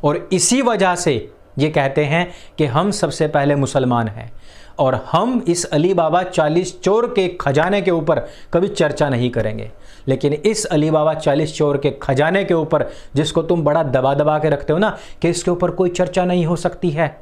और इसी वजह से ये कहते हैं कि हम सबसे पहले मुसलमान हैं और हम इस अली बाबा 40 चोर के खजाने के ऊपर कभी चर्चा नहीं करेंगे। लेकिन इस अली बाबा 40 चोर के खजाने के ऊपर, जिसको तुम बड़ा दबा दबा के रखते हो ना कि इसके ऊपर कोई चर्चा नहीं हो सकती है,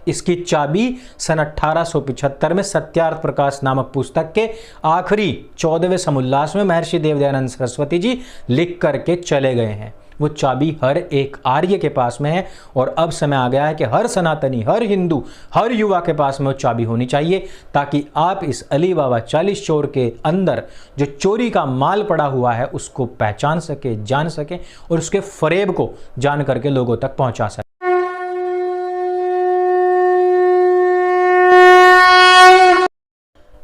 इसकी चाबी सन 1875 में सत्यार्थ प्रकाश नामक पुस्तक के आखिरी 14वें समुल्लास में महर्षि देवदयानंद सरस्वती जी लिख करके चले गए हैं। वो चाबी हर एक आर्य के पास में है और अब समय आ गया है कि हर सनातनी, हर हिंदू, हर युवा के पास में वो चाबी होनी चाहिए, ताकि आप इस अली बाबा 40 चोर के अंदर जो चोरी का माल पड़ा हुआ है उसको पहचान सके, जान सके और उसके फरेब को जान करके लोगों तक पहुंचा सके।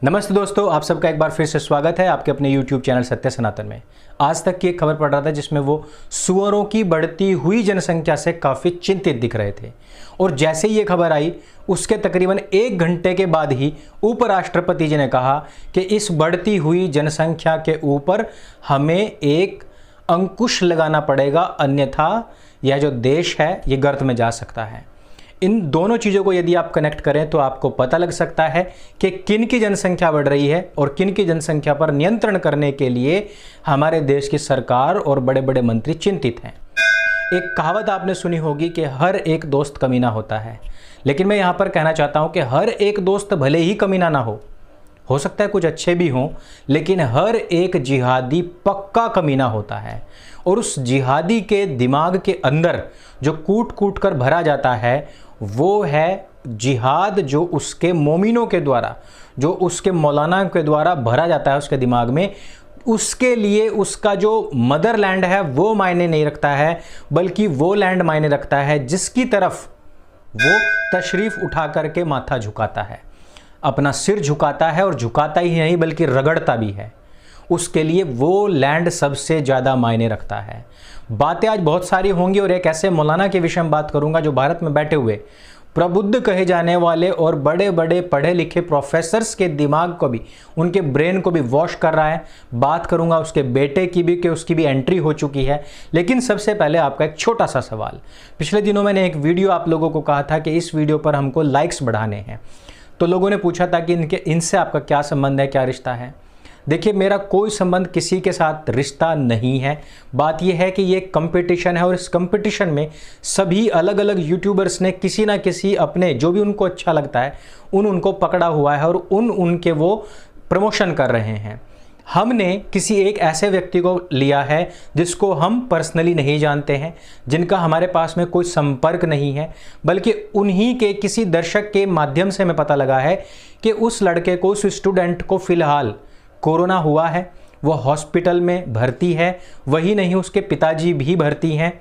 नमस्ते दोस्तों, आप सबका एक बार फिर से स्वागत है आपके अपने YouTube चैनल सत्य सनातन में। आज तक की एक खबर पढ़ रहा था जिसमें वो सुअरों की बढ़ती हुई जनसंख्या से काफ़ी चिंतित दिख रहे थे और जैसे ही ये खबर आई उसके तकरीबन 1 घंटे के बाद ही उपराष्ट्रपति जी ने कहा कि इस बढ़ती हुई जनसंख्या के ऊपर हमें एक अंकुश लगाना पड़ेगा, अन्यथा यह जो देश है ये गर्त में जा सकता है। इन दोनों चीज़ों को यदि आप कनेक्ट करें तो आपको पता लग सकता है कि किन की जनसंख्या बढ़ रही है और किन की जनसंख्या पर नियंत्रण करने के लिए हमारे देश की सरकार और बड़े बड़े मंत्री चिंतित हैं। एक कहावत आपने सुनी होगी कि हर एक दोस्त कमीना होता है, लेकिन मैं यहाँ पर कहना चाहता हूँ कि हर एक दोस्त भले ही कमीना ना हो सकता है कुछ अच्छे भी हों, लेकिन हर एक जिहादी पक्का कमीना होता है और उस जिहादी के दिमाग के अंदर जो कूट कूट कर भरा जाता है वो है जिहाद, जो उसके मोमिनों के द्वारा, जो उसके मौलाना के द्वारा भरा जाता है उसके दिमाग में। उसके लिए उसका जो मदरलैंड है वो मायने नहीं रखता है, बल्कि वो लैंड मायने रखता है जिसकी तरफ वो तशरीफ़ उठा करके माथा झुकाता है, अपना सिर झुकाता है और झुकाता ही नहीं बल्कि रगड़ता भी है। उसके लिए वो लैंड सबसे ज़्यादा मायने रखता है। बातें आज बहुत सारी होंगी और एक ऐसे मौलाना के विषय में बात करूंगा जो भारत में बैठे हुए प्रबुद्ध कहे जाने वाले और बड़े बड़े पढ़े लिखे प्रोफेसर्स के दिमाग को भी, उनके ब्रेन को भी वॉश कर रहा है। बात करूंगा उसके बेटे की भी कि उसकी भी एंट्री हो चुकी है। लेकिन सबसे पहले आपका एक छोटा सा सवाल। पिछले दिनों मैंने एक वीडियो आप लोगों को कहा था कि इस वीडियो पर हमको लाइक्स बढ़ाने हैं, तो लोगों ने पूछा था कि इनसे आपका क्या संबंध है, क्या रिश्ता है। देखिए, मेरा कोई संबंध किसी के साथ रिश्ता नहीं है। बात यह है कि ये कंपटीशन है और इस कंपटीशन में सभी अलग अलग यूट्यूबर्स ने किसी ना किसी अपने जो भी उनको अच्छा लगता है उनको पकड़ा हुआ है और उनके वो प्रमोशन कर रहे हैं। हमने किसी एक ऐसे व्यक्ति को लिया है जिसको हम पर्सनली नहीं जानते हैं, जिनका हमारे पास में कोई संपर्क नहीं है, बल्कि उन्हीं के किसी दर्शक के माध्यम से हमें पता लगा है कि उस लड़के को, उस स्टूडेंट को फ़िलहाल कोरोना हुआ है, वो हॉस्पिटल में भर्ती है। वही नहीं, उसके पिताजी भी भर्ती हैं।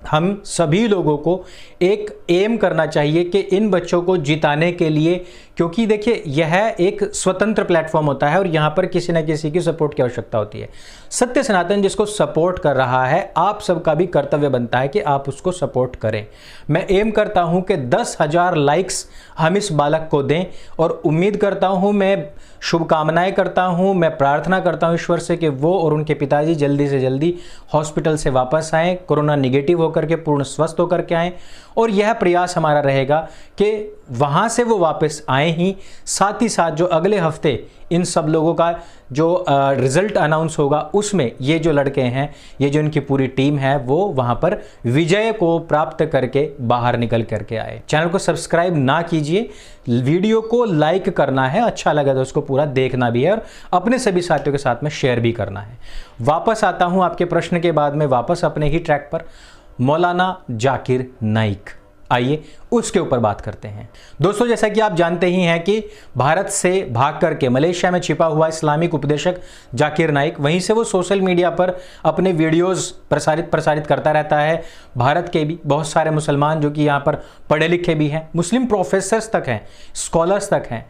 हम सभी लोगों को एक एम करना चाहिए कि इन बच्चों को जिताने के लिए, क्योंकि देखिए यह एक स्वतंत्र प्लेटफॉर्म होता है और यहाँ पर किसी न किसी की सपोर्ट की आवश्यकता होती है। सत्य सनातन जिसको सपोर्ट कर रहा है, आप सबका भी कर्तव्य बनता है कि आप उसको सपोर्ट करें। मैं एम करता हूँ कि 10,000 लाइक्स हम इस बालक को दें और उम्मीद करता हूँ, मैं शुभकामनाएं करता हूँ, मैं प्रार्थना करता हूँ ईश्वर से कि वो और उनके पिताजी जल्दी से जल्दी हॉस्पिटल से वापस आएँ, कोरोना निगेटिव होकर के पूर्ण स्वस्थ होकर के आएँ। और यह प्रयास हमारा रहेगा कि वहाँ से वो वापस आए ही, साथ ही साथ जो अगले हफ्ते इन सब लोगों का जो रिज़ल्ट अनाउंस होगा उसमें ये जो लड़के हैं, ये जो इनकी पूरी टीम है, वो वहाँ पर विजय को प्राप्त करके बाहर निकल करके आए। चैनल को सब्सक्राइब ना कीजिए, वीडियो को लाइक करना है, अच्छा लगा तो उसको पूरा देखना भी है और अपने सभी साथियों के साथ में शेयर भी करना है। वापस आता हूँ आपके प्रश्न के बाद में वापस अपने ही ट्रैक पर, मौलाना जाकिर नाइक। आइए उसके ऊपर बात करते हैं। दोस्तों, जैसा कि आप जानते ही हैं कि भारत से भाग करके मलेशिया में छिपा हुआ इस्लामिक उपदेशक जाकिर नाइक, वहीं से वो सोशल मीडिया पर अपने वीडियोस प्रसारित करता रहता है। भारत के भी बहुत सारे मुसलमान जो कि यहाँ पर पढ़े लिखे भी हैं, मुस्लिम प्रोफेसर्स तक हैं, स्कॉलर्स तक हैं,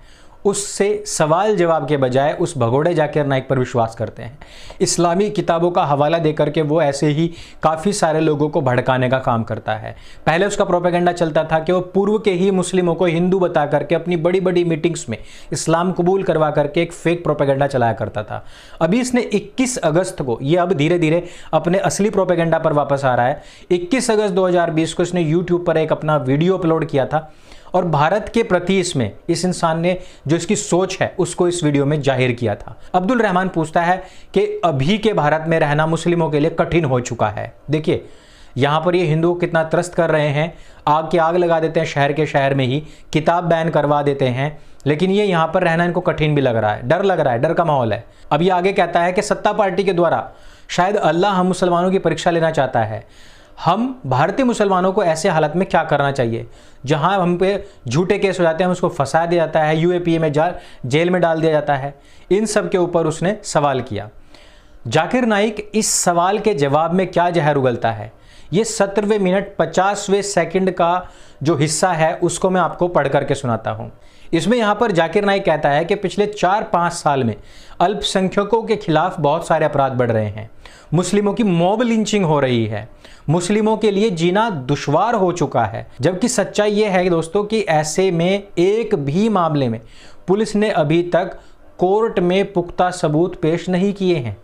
उससे सवाल जवाब के बजाय उस भगोड़े जाकिर नाइक पर विश्वास करते हैं। इस्लामी किताबों का हवाला देकर के वो ऐसे ही काफ़ी सारे लोगों को भड़काने का काम करता है। पहले उसका प्रोपेगेंडा चलता था कि वो पूर्व के ही मुस्लिमों को हिंदू बता करके अपनी बड़ी बड़ी मीटिंग्स में इस्लाम कबूल करवा करके एक फेक प्रोपेगेंडा चलाया करता था। अभी इसने 21 अगस्त को, ये अब धीरे धीरे अपने असली प्रोपेगेंडा पर वापस आ रहा है। 21 अगस्त 2020 को इसने यूट्यूब पर एक अपना वीडियो अपलोड किया था और भारत के प्रति इसमें इस इंसान ने जो इसकी सोच है उसको इस वीडियो में जाहिर किया था। अब्दुल रहमान पूछता है कि अभी के भारत में रहना मुस्लिमों के लिए कठिन हो चुका है। देखिए यहाँ पर ये हिंदुओं कितना त्रस्त कर रहे हैं, आग की आग लगा देते हैं शहर के शहर में ही, किताब बैन करवा देते हैं, लेकिन ये यहाँ पर रहना इनको कठिन भी लग रहा है, डर लग रहा है, डर का माहौल है। अब ये आगे कहता है कि सत्ता पार्टी के द्वारा शायद अल्लाह हम मुसलमानों की परीक्षा लेना चाहता है। हम भारतीय मुसलमानों को ऐसे हालत में क्या करना चाहिए जहां हम पे झूठे केस हो जाते हैं, उसको फंसा दिया जाता है, यूएपीए में जेल में डाल दिया जाता है। इन सब के ऊपर उसने सवाल किया। जाकिर नाइक इस सवाल के जवाब में क्या जहर उगलता है, ये 17वें मिनट 50वें सेकंड का जो हिस्सा है उसको मैं आपको पढ़ करके सुनाता हूं। इसमें यहाँ पर जाकिर नाइक कहता है कि पिछले 4-5 साल में अल्पसंख्यकों के खिलाफ बहुत सारे अपराध बढ़ रहे हैं, मुस्लिमों की मॉब लिंचिंग हो रही है, मुस्लिमों के लिए जीना दुश्वार हो चुका है। जबकि सच्चाई यह है दोस्तों कि ऐसे में एक भी मामले में पुलिस ने अभी तक कोर्ट में पुख्ता सबूत पेश नहीं किए हैं।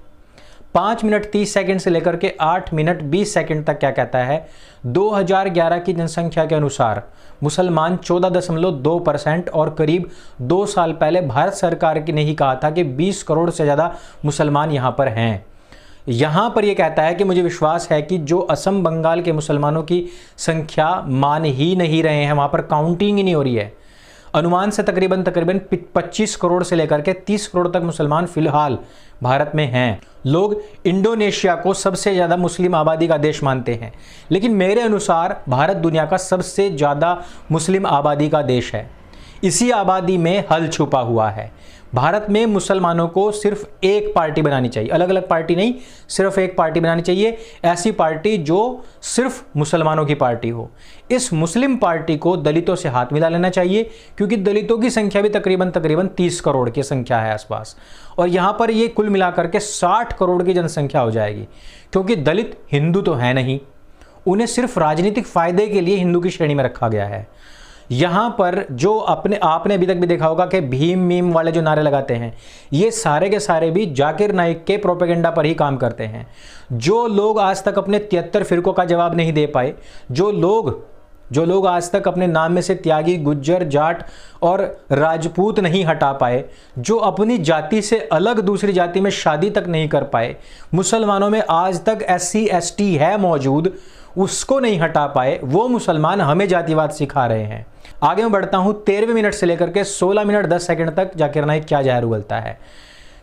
5 मिनट 30 सेकंड से लेकर के 8 मिनट 20 सेकंड तक क्या कहता है, 2011 की जनसंख्या के अनुसार मुसलमान 14.2% और करीब 2 साल पहले भारत सरकार ने ही कहा था कि 20 करोड़ से ज़्यादा मुसलमान यहाँ पर हैं। यहाँ पर यह कहता है कि मुझे विश्वास है कि जो असम बंगाल के मुसलमानों की संख्या मान ही नहीं रहे हैं, वहाँ पर काउंटिंग ही नहीं हो रही है। अनुमान से तकरीबन 25 करोड़ से लेकर के 30 करोड़ तक मुसलमान फिलहाल भारत में हैं। लोग इंडोनेशिया को सबसे ज़्यादा मुस्लिम आबादी का देश मानते हैं, लेकिन मेरे अनुसार भारत दुनिया का सबसे ज़्यादा मुस्लिम आबादी का देश है। इसी आबादी में हल छुपा हुआ है। भारत में मुसलमानों को सिर्फ एक पार्टी बनानी चाहिए, अलग अलग पार्टी नहीं, सिर्फ एक पार्टी बनानी चाहिए, ऐसी पार्टी जो सिर्फ मुसलमानों की पार्टी हो। इस मुस्लिम पार्टी को दलितों से हाथ मिला लेना चाहिए, क्योंकि दलितों की संख्या भी तकरीबन 30 करोड़ की संख्या है आसपास, और यहाँ पर ये कुल मिलाकर के 60 करोड़ की जनसंख्या हो जाएगी। क्योंकि दलित हिंदू तो है नहीं, उन्हें सिर्फ राजनीतिक फायदे के लिए हिंदू की श्रेणी में रखा गया है। यहाँ पर जो आपने अभी तक भी देखा होगा कि भीम मीम वाले जो नारे लगाते हैं, ये सारे के सारे भी जाकिर नाइक के प्रोपेगेंडा पर ही काम करते हैं। जो लोग आज तक अपने 73 फिरकों का जवाब नहीं दे पाए, जो लोग आज तक अपने नाम में से त्यागी, गुज्जर, जाट और राजपूत नहीं हटा पाए, जो अपनी जाति से अलग दूसरी जाति में शादी तक नहीं कर पाए, मुसलमानों में आज तक SC ST है मौजूद, उसको नहीं हटा पाए, वो मुसलमान हमें जातिवाद सिखा रहे हैं। आगे मैं बढ़ता हूं। 13वें मिनट से लेकर के 16 मिनट 10 सेकंड तक जाकिर नाइक क्या जहर उगलता है।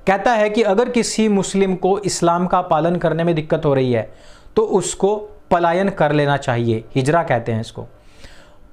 कहता है कि अगर किसी मुस्लिम को इस्लाम का पालन करने में दिक्कत हो रही है तो उसको पलायन कर लेना चाहिए, हिजरा कहते हैं इसको।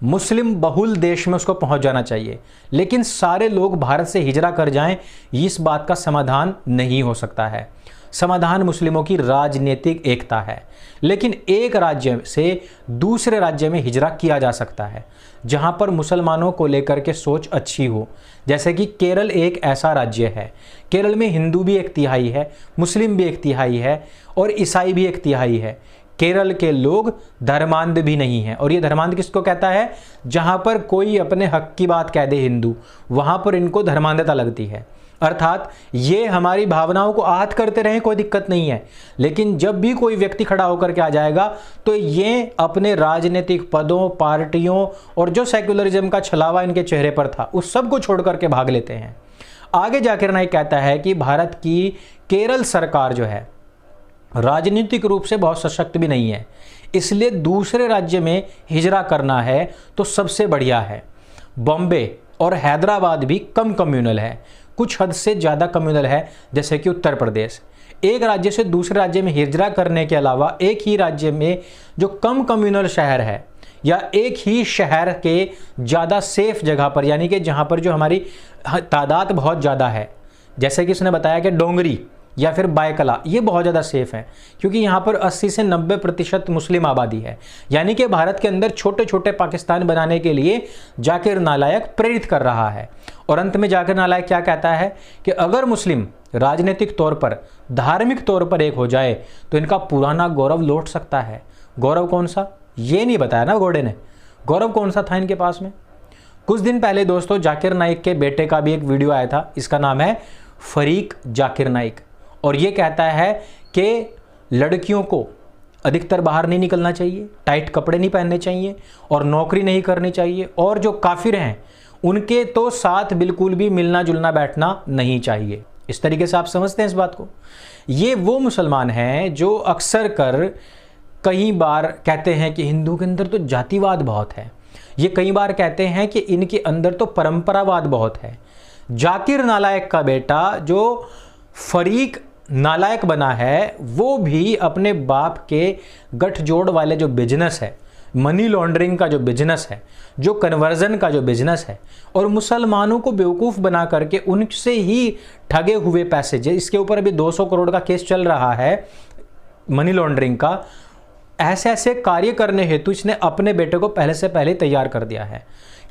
मुस्लिम बहुल देश में उसको पहुंच जाना चाहिए, लेकिन सारे लोग भारत से हिजरा कर जाएं, इस बात का समाधान नहीं हो सकता है। समाधान मुस्लिमों की राजनीतिक एकता है, लेकिन एक राज्य से दूसरे राज्य में हिजरा किया जा सकता है जहां पर मुसलमानों को लेकर के सोच अच्छी हो। जैसे कि केरल एक ऐसा राज्य है। केरल में हिंदू भी 1/3 है, मुस्लिम भी 1/3 है और ईसाई भी 1/3 है। केरल के लोग धर्मांध भी नहीं हैं, और ये धर्मांध किसको कहता है, जहां पर कोई अपने हक की बात कह दे हिंदू, वहां पर इनको धर्मांधता लगती है। अर्थात ये हमारी भावनाओं को आहत करते रहें, कोई दिक्कत नहीं है, लेकिन जब भी कोई व्यक्ति खड़ा होकर के आ जाएगा तो ये अपने राजनीतिक पदों, पार्टियों और जो सेक्युलरिज्म का छलावा इनके चेहरे पर था उस सब को छोड़ करके भाग लेते हैं। आगे जाकिर नाइक कहता है कि भारत की केरल सरकार जो है राजनीतिक रूप से बहुत सशक्त भी नहीं है, इसलिए दूसरे राज्य में हिजरा करना है तो सबसे बढ़िया है। बॉम्बे और हैदराबाद भी कम कम्युनल है, कुछ हद से ज़्यादा कम्युनल है, जैसे कि उत्तर प्रदेश। एक राज्य से दूसरे राज्य में हिजरा करने के अलावा एक ही राज्य में जो कम कम्युनल शहर है या एक ही शहर के ज़्यादा सेफ जगह पर, यानी कि जहाँ पर जो हमारी तादाद बहुत ज़्यादा है, जैसे कि उसने बताया कि डोंगरी या फिर बायकला, ये बहुत ज़्यादा सेफ है क्योंकि यहाँ पर 80 से 90% मुस्लिम आबादी है। यानी कि भारत के अंदर छोटे छोटे पाकिस्तान बनाने के लिए जाकिर नालायक प्रेरित कर रहा है। और अंत में जाकिर नालायक क्या कहता है कि अगर मुस्लिम राजनीतिक तौर पर, धार्मिक तौर पर एक हो जाए तो इनका पुराना गौरव लौट सकता है। गौरव कौन सा, ये नहीं बताया ना घोड़े ने, गौरव कौन सा था इनके पास में। कुछ दिन पहले दोस्तों जाकिर नाइक के बेटे का भी एक वीडियो आया था, इसका नाम है फरीक जाकिर नाइक, और ये कहता है कि लड़कियों को अधिकतर बाहर नहीं निकलना चाहिए, टाइट कपड़े नहीं पहनने चाहिए और नौकरी नहीं करनी चाहिए, और जो काफिर हैं उनके तो साथ बिल्कुल भी मिलना जुलना बैठना नहीं चाहिए। इस तरीके से आप समझते हैं इस बात को। ये वो मुसलमान हैं जो अक्सर कर कई बार कहते हैं कि हिंदू के अंदर तो जातिवाद बहुत है, ये कई बार कहते हैं कि इनके अंदर तो परंपरावाद बहुत है। जाकिर नालायक का बेटा जो फरीक नालायक बना है वो भी अपने बाप के गठजोड़ वाले जो बिजनेस है, मनी लॉन्ड्रिंग का जो बिजनेस है, जो कन्वर्जन का जो बिजनेस है, और मुसलमानों को बेवकूफ़ बना करके उनसे ही ठगे हुए पैसे, इसके ऊपर अभी 200 करोड़ का केस चल रहा है मनी लॉन्ड्रिंग का, ऐसे ऐसे कार्य करने हेतु इसने अपने बेटे को पहले से पहले तैयार कर दिया है।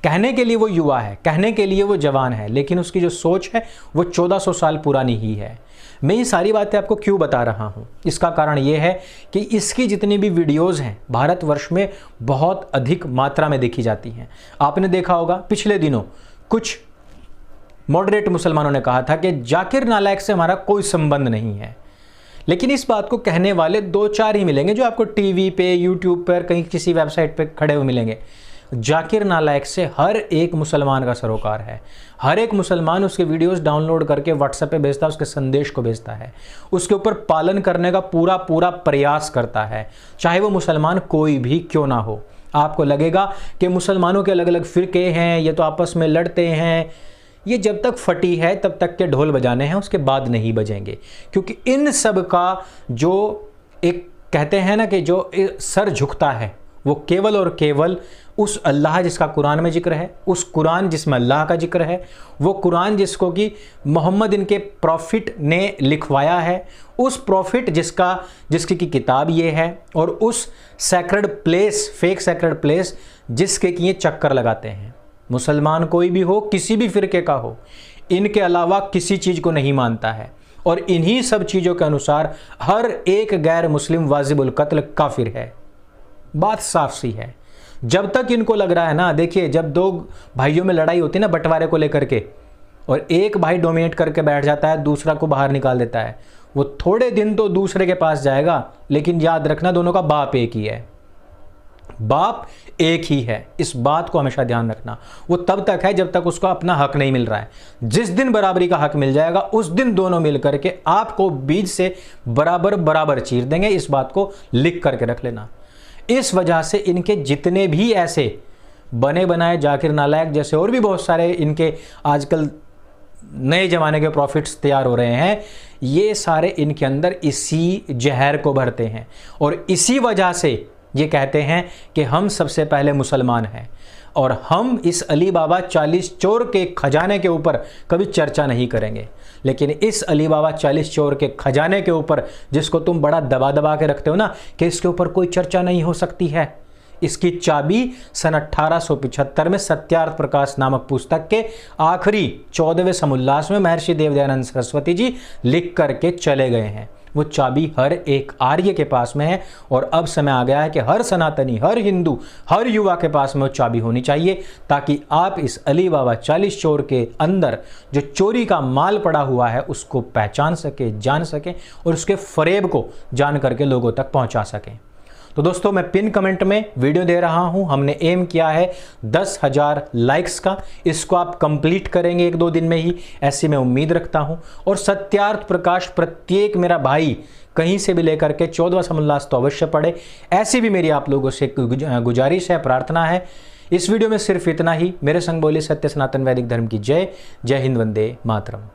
कहने के लिए वो युवा है, कहने के लिए वो जवान है, लेकिन उसकी जो सोच है वो 1400 साल पुरानी ही है। मैं ये सारी बातें आपको क्यों बता रहा हूँ, इसका कारण ये है कि इसकी जितनी भी वीडियोज़ हैं भारतवर्ष में बहुत अधिक मात्रा में देखी जाती हैं। आपने देखा होगा पिछले दिनों कुछ मॉडरेट मुसलमानों ने कहा था कि जाकिर नालायक से हमारा कोई संबंध नहीं है, लेकिन इस बात को कहने वाले 2-4 ही मिलेंगे जो आपको टीवी पे, यूट्यूब पर, कहीं किसी वेबसाइट पे खड़े हुए मिलेंगे। जाकिर नालायक से हर एक मुसलमान का सरोकार है, हर एक मुसलमान उसके वीडियोस डाउनलोड करके व्हाट्सएप पे भेजता है, उसके संदेश को भेजता है, उसके ऊपर पालन करने का पूरा पूरा प्रयास करता है, चाहे वो मुसलमान कोई भी क्यों ना हो। आपको लगेगा कि मुसलमानों के अलग अलग फ़िरके हैं, ये तो आपस में लड़ते हैं, ये जब तक फटी है तब तक के ढोल बजाने हैं, उसके बाद नहीं बजेंगे, क्योंकि इन सब का जो एक कहते हैं ना कि जो सर झुकता है वो केवल और केवल उस अल्लाह जिसका कुरान में जिक्र है, उस कुरान जिसमें अल्लाह का जिक्र है, वो कुरान जिसको कि मोहम्मद इनके प्रॉफिट ने लिखवाया है, उस प्रॉफिट जिसकी की किताब ये है, और उस sacred place, fake sacred place जिसके कि ये चक्कर लगाते हैं। मुसलमान कोई भी हो, किसी भी फिरके का हो, इनके अलावा किसी चीज़ को नहीं मानता है, और इन्हीं सब चीज़ों के अनुसार हर एक गैर मुस्लिम वाजिबुल कत्ल काफिर है। बात साफ सी है। जब तक इनको लग रहा है ना, देखिए जब दो भाइयों में लड़ाई होती है ना बंटवारे को लेकर के, और एक भाई डोमिनेट करके बैठ जाता है, दूसरा को बाहर निकाल देता है, वो थोड़े दिन तो दूसरे के पास जाएगा, लेकिन याद रखना दोनों का बाप एक ही है, बाप एक ही है। इस बात को हमेशा ध्यान रखना। वो तब तक है जब तक उसको अपना हक नहीं मिल रहा है। जिस दिन बराबरी का हक मिल जाएगा उस दिन दोनों मिल करके आपको बीज से बराबर बराबर चीर देंगे। इस बात को लिख करके रख लेना। इस वजह से इनके जितने भी ऐसे बने बनाए जाकिर नालायक जैसे और भी बहुत सारे इनके आजकल नए ज़माने के प्रॉफिट्स तैयार हो रहे हैं, ये सारे इनके अंदर इसी जहर को भरते हैं, और इसी वजह से ये कहते हैं कि हम सबसे पहले मुसलमान हैं, और हम इस अली बाबा 40 चोर के खजाने के ऊपर कभी चर्चा नहीं करेंगे। लेकिन इस अली बाबा 40 चोर के खजाने के ऊपर, जिसको तुम बड़ा दबा दबा के रखते हो ना कि इसके ऊपर कोई चर्चा नहीं हो सकती है, इसकी चाबी सन 1875 में सत्यार्थ प्रकाश नामक पुस्तक के आखिरी 14वें समुल्लास में महर्षि देवदयानंद सरस्वती जी लिख करके चले गए हैं। वो चाबी हर एक आर्य के पास में है, और अब समय आ गया है कि हर सनातनी, हर हिंदू, हर युवा के पास में वो चाबी होनी चाहिए, ताकि आप इस अली बाबा 40 चोर के अंदर जो चोरी का माल पड़ा हुआ है उसको पहचान सके, जान सके, और उसके फरेब को जान करके लोगों तक पहुंचा सकें। तो दोस्तों मैं पिन कमेंट में वीडियो दे रहा हूं। हमने एम किया है 10,000 लाइक्स का, इसको आप कंप्लीट करेंगे 1-2 दिन में ही, ऐसी मैं उम्मीद रखता हूं। और सत्यार्थ प्रकाश प्रत्येक मेरा भाई कहीं से भी लेकर के 14वां समुल्लास तो अवश्य पढ़े, ऐसी भी मेरी आप लोगों से गुजारिश है, प्रार्थना है। इस वीडियो में सिर्फ इतना ही। मेरे संग बोली सत्य सनातन वैदिक धर्म की जय। जय हिंद, वंदे मातरम।